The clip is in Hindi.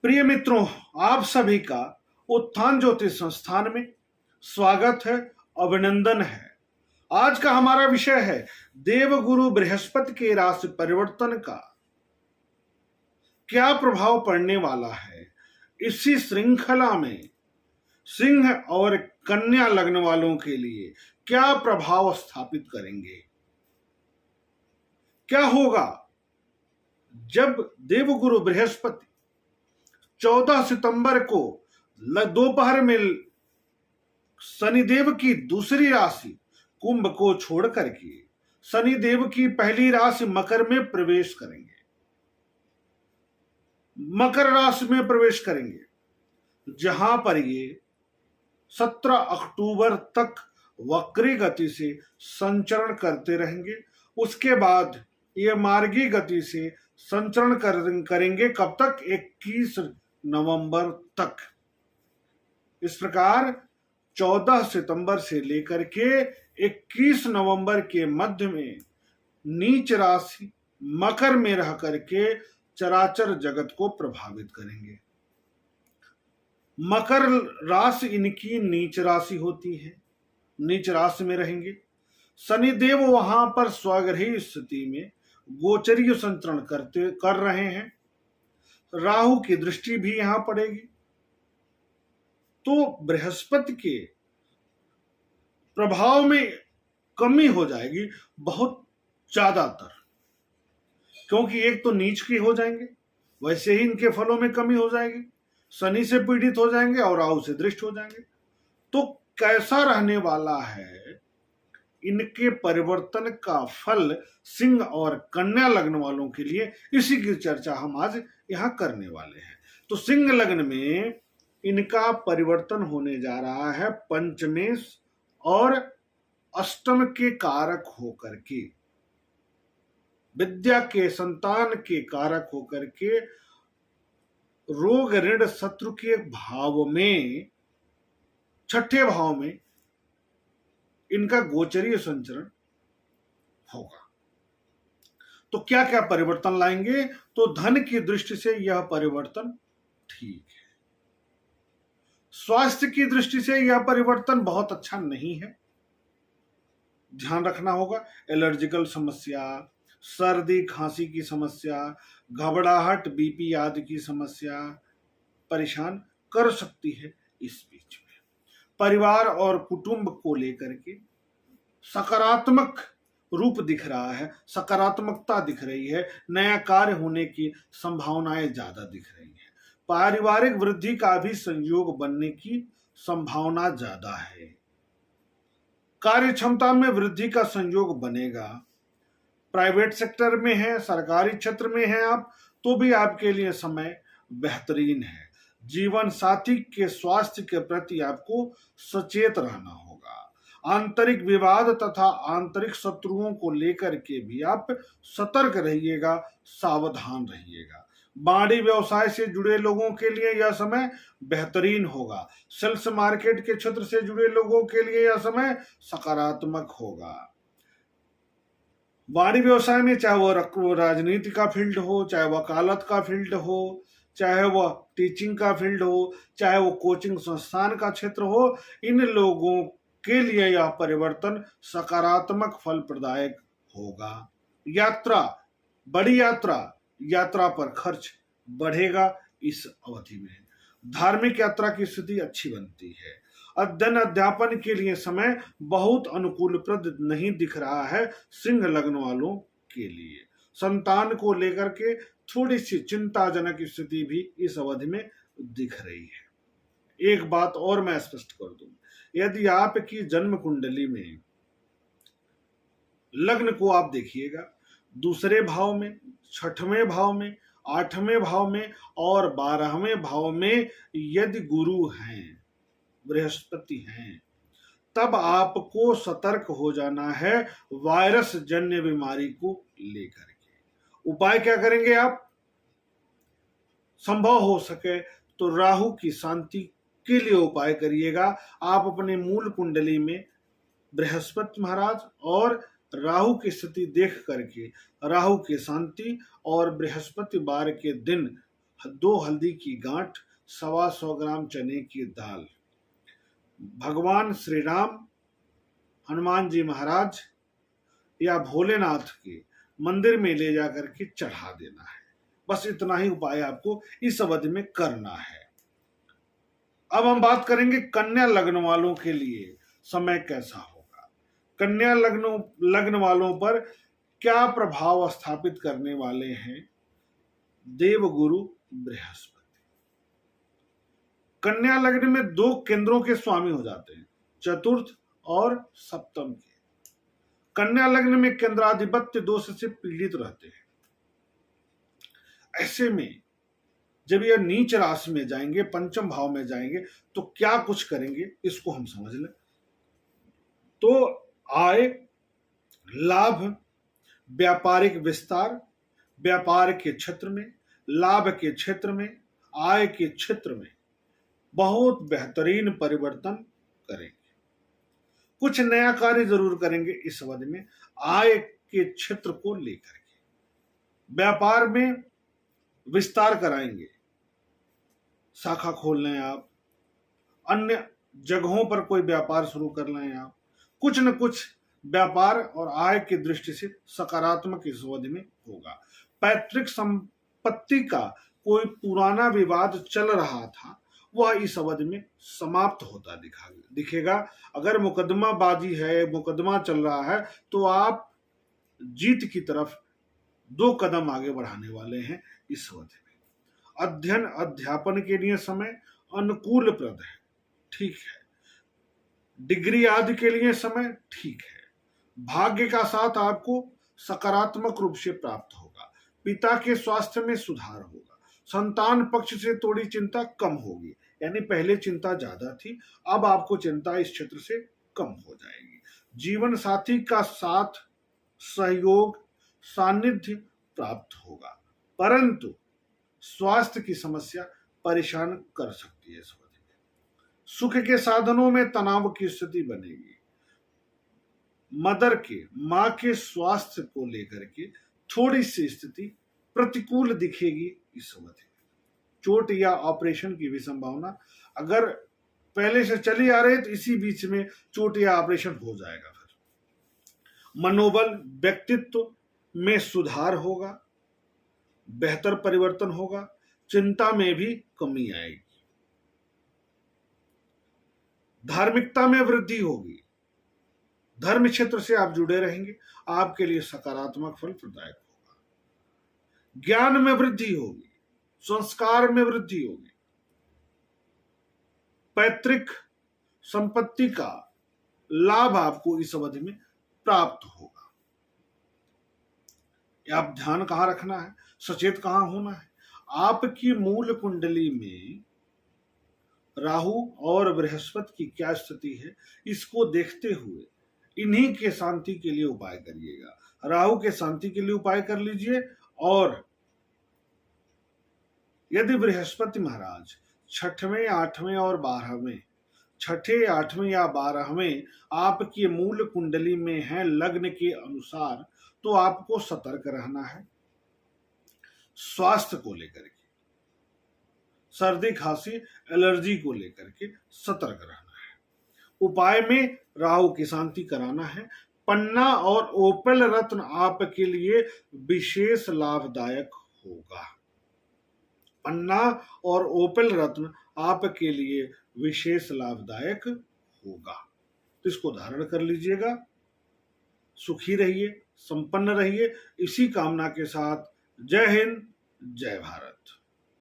प्रिय मित्रों, आप सभी का उत्थान ज्योतिष संस्थान में स्वागत है, अभिनंदन है। आज का हमारा विषय है देवगुरु बृहस्पति के राशि परिवर्तन का क्या प्रभाव पड़ने वाला है। इसी श्रृंखला में सिंह और कन्या लग्न वालों के लिए क्या प्रभाव स्थापित करेंगे। क्या होगा जब देवगुरु बृहस्पति 14 सितंबर को दोपहर में शनिदेव की दूसरी राशि कुंभ को छोड़ करके शनिदेव की पहली राशि मकर में प्रवेश करेंगे, मकर राशि में प्रवेश करेंगे, जहां पर ये 17 अक्टूबर तक वक्री गति से संचरण करते रहेंगे। उसके बाद ये मार्गी गति से संचरण करेंगे। कब तक? 21 नवंबर तक। इस प्रकार 14 सितंबर से लेकर के 21 नवंबर के मध्य में नीच राशि मकर में रह करके चराचर जगत को प्रभावित करेंगे। मकर राशि इनकी नीच राशि होती है, नीच राशि में रहेंगे। शनिदेव वहां पर स्वग्रही स्थिति में गोचरीय संचरण कर रहे हैं। राहु की दृष्टि भी यहां पड़ेगी, तो बृहस्पति के प्रभाव में कमी हो जाएगी बहुत ज्यादातर, क्योंकि एक तो नीच की हो जाएंगे, वैसे ही इनके फलों में कमी हो जाएगी, शनि से पीड़ित हो जाएंगे और राहु से दृष्ट हो जाएंगे। तो कैसा रहने वाला है इनके परिवर्तन का फल सिंह और कन्या लग्न वालों के लिए, इसी की चर्चा हम आज यहां करने वाले हैं। तो सिंह लग्न में इनका परिवर्तन होने जा रहा है पंचमेश और अष्टम के कारक होकर के, विद्या के संतान के कारक होकर के, रोग ऋण शत्रु के भाव में, छठे भाव में इनका गोचरीय संचरण होगा। तो क्या क्या परिवर्तन लाएंगे? तो धन की दृष्टि से यह परिवर्तन ठीक है, स्वास्थ्य की दृष्टि से यह परिवर्तन बहुत अच्छा नहीं है, ध्यान रखना होगा। एलर्जिकल समस्या, सर्दी खांसी की समस्या, घबराहट, बीपी आदि की समस्या परेशान कर सकती है। इस बीच में परिवार और कुटुंब को लेकर के सकारात्मक रूप दिख रहा है, सकारात्मकता दिख रही है, नया कार्य होने की संभावनाएं ज्यादा दिख रही है। पारिवारिक वृद्धि का भी संयोग बनने की संभावना ज्यादा है। कार्य क्षमता में वृद्धि का संयोग बनेगा। प्राइवेट सेक्टर में है, सरकारी क्षेत्र में है आप, तो भी आपके लिए समय बेहतरीन है। जीवन साथी के स्वास्थ्य के प्रति आपको सचेत रहना होगा। आंतरिक विवाद तथा आंतरिक शत्रुओं को लेकर के भी आप सतर्क रहिएगा, सावधान रहिएगा। बाड़ी व्यवसाय से जुड़े लोगों के लिए यह समय बेहतरीन होगा। सेल्स मार्केट के क्षेत्र से जुड़े लोगों के लिए यह समय सकारात्मक होगा। वाणी व्यवसाय में चाहे वो राजनीति का फील्ड हो, चाहे वकालत का फील्ड हो, चाहे वह टीचिंग का फील्ड हो, चाहे वो कोचिंग संस्थान का क्षेत्र हो, इन लोगों के लिए यह परिवर्तन सकारात्मक फल प्रदायक होगा। यात्रा, बड़ी यात्रा पर खर्च बढ़ेगा इस अवधि में। धार्मिक यात्रा की स्थिति अच्छी बनती है। अध्ययन अध्यापन के लिए समय बहुत अनुकूलप्रद नहीं दिख रहा है सिंह लग्न वालों के लिए। संतान को लेकर के थोड़ी सी चिंताजनक स्थिति भी इस अवधि में दिख रही है। एक बात और मैं स्पष्ट कर दूं, यदि आपकी जन्म कुंडली में लग्न को आप देखिएगा, दूसरे भाव में, छठवें भाव में, आठवें भाव में और 12वें भाव में यदि गुरु हैं, बृहस्पति हैं, तब आपको सतर्क हो जाना है वायरस जन्य बीमारी को लेकर के। उपाय क्या करेंगे आप? संभव हो सके तो राहु की शांति के लिए उपाय करिएगा। आप अपने मूल कुंडली में बृहस्पति महाराज और राहु की स्थिति देख करके राहु की शांति और बृहस्पतिवार के दिन 2 हल्दी की गांठ, 125 ग्राम चने की दाल भगवान श्री राम, हनुमान जी महाराज या भोलेनाथ के मंदिर में ले जाकर के चढ़ा देना है। बस इतना ही उपाय आपको इस अवधि में करना है। अब हम बात करेंगे कन्या लग्न वालों के लिए समय कैसा होगा। कन्या लग्न वालों पर क्या प्रभाव स्थापित करने वाले हैं देवगुरु बृहस्पति। कन्या लग्न में 2 केंद्रों के स्वामी हो जाते हैं, चतुर्थ और सप्तम के। कन्या लग्न में केंद्राधिपत्य दोष से पीड़ित रहते हैं। ऐसे में जब यह नीच राशि में जाएंगे, पंचम भाव में जाएंगे, तो क्या कुछ करेंगे इसको हम समझ लें। तो आय, लाभ, व्यापारिक विस्तार, व्यापार के क्षेत्र में, लाभ के क्षेत्र में, आय के क्षेत्र में बहुत बेहतरीन परिवर्तन करेंगे। कुछ नया कार्य जरूर करेंगे इस अवधि में आय के क्षेत्र को लेकर के। व्यापार में विस्तार कराएंगे, शाखा खोल लें आप, अन्य जगहों पर कोई व्यापार शुरू कर लें आप। कुछ न कुछ व्यापार और आय की दृष्टि से सकारात्मक इस अवधि में होगा। पैतृक संपत्ति का कोई पुराना विवाद चल रहा था, वह इस अवधि में समाप्त होता दिखेगा। अगर मुकदमाबाजी है, मुकदमा चल रहा है, तो आप जीत की तरफ 2 कदम आगे बढ़ाने वाले हैं इस अवधि में। अध्ययन अध्यापन के लिए समय अनुकूलप्रद है, ठीक है। डिग्री आदि के लिए समय ठीक है। भाग्य का साथ आपको सकारात्मक रूप से प्राप्त होगा। पिता के स्वास्थ्य में सुधार होगा। संतान पक्ष से थोड़ी चिंता कम होगी, यानी पहले चिंता ज्यादा थी, अब आपको चिंता इस क्षेत्र से कम हो जाएगी। जीवन साथी का साथ, सहयोग, सानिध्य प्राप्त होगा, परंतु स्वास्थ्य की समस्या परेशान कर सकती है इस अवधि में। सुख के साधनों में तनाव की स्थिति बनेगी। मां के स्वास्थ्य को लेकर के थोड़ी सी स्थिति प्रतिकूल दिखेगी इस अवधि में। चोट या ऑपरेशन की भी संभावना अगर पहले से चली आ रही तो इसी बीच में चोट या ऑपरेशन हो जाएगा। फिर मनोबल, व्यक्तित्व में सुधार होगा, बेहतर परिवर्तन होगा। चिंता में भी कमी आएगी। धार्मिकता में वृद्धि होगी। धर्म क्षेत्र से आप जुड़े रहेंगे, आपके लिए सकारात्मक फल प्रदायक होगा। ज्ञान में वृद्धि होगी, संस्कार में वृद्धि होगी। पैतृक संपत्ति का लाभ आपको इस अवधि में प्राप्त होगा। आप ध्यान कहां रखना है, सचेत कहां होना है। आपकी मूल कुंडली में राहु और बृहस्पति की क्या स्थिति है, इसको देखते हुए इन्हीं के शांति के लिए उपाय करिएगा। राहु के शांति के लिए उपाय कर लीजिए, और यदि बृहस्पति महाराज 6वें, 8वें और 12वें, 6ठे, 8वें या 12वें आपकी मूल कुंडली में है लग्न के अनुसार, तो आपको सतर्क रहना है। स्वास्थ्य को लेकर के, सर्दी खांसी एलर्जी को लेकर के सतर्क रहना है। उपाय में राहु की शांति कराना है। पन्ना और ओपल रत्न आपके लिए विशेष लाभदायक होगा। पन्ना और ओपल रत्न आपके लिए विशेष लाभदायक होगा, तो इसको धारण कर लीजिएगा। सुखी रहिए, संपन्न रहिए, इसी कामना के साथ जय हिंद, जय भारत।